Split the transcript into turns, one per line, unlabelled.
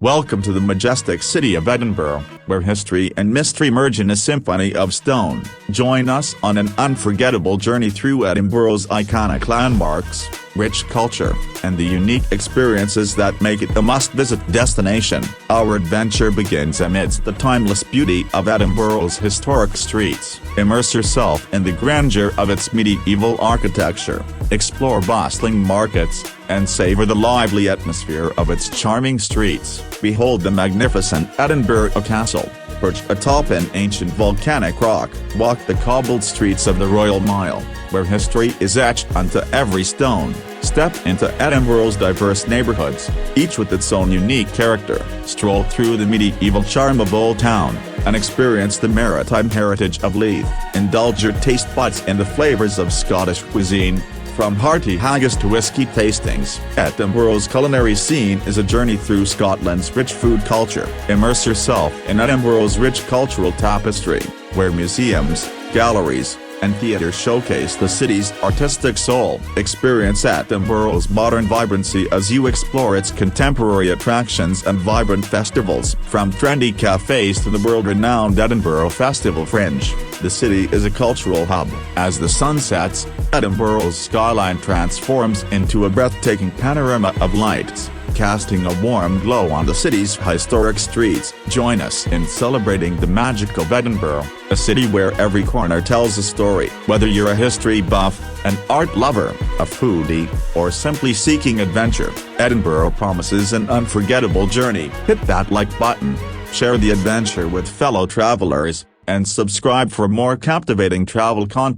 Welcome to the majestic city of Edinburgh, where history and mystery merge in a symphony of stone. Join us on an unforgettable journey through Edinburgh's iconic landmarks, rich culture, and the unique experiences that make it a must-visit destination. Our adventure begins amidst the timeless beauty of Edinburgh's historic streets. Immerse yourself in the grandeur of its medieval architecture, explore bustling markets, and savor the lively atmosphere of its charming streets. Behold the magnificent Edinburgh Castle, perched atop an ancient volcanic rock. Walk the cobbled streets of the Royal Mile, where history is etched onto every stone. Step into Edinburgh's diverse neighborhoods, each with its own unique character. Stroll through the medieval charm of Old Town, and experience the maritime heritage of Leith. Indulge your taste buds in the flavors of Scottish cuisine, from hearty haggis to whisky tastings. Edinburgh's culinary scene is a journey through Scotland's rich food culture. Immerse yourself in Edinburgh's rich cultural tapestry, where museums, galleries, and theatres showcase the city's artistic soul. Experience Edinburgh's modern vibrancy as you explore its contemporary attractions and vibrant festivals. From trendy cafes to the world-renowned Edinburgh Festival Fringe, the city is a cultural hub. As the sun sets, Edinburgh's skyline transforms into a breathtaking panorama of lights, casting a warm glow on the city's historic streets. Join us in celebrating the magic of Edinburgh, a city where every corner tells a story. Whether you're a history buff, an art lover, a foodie, or simply seeking adventure, Edinburgh promises an unforgettable journey. Hit that like button, share the adventure with fellow travelers, and subscribe for more captivating travel content.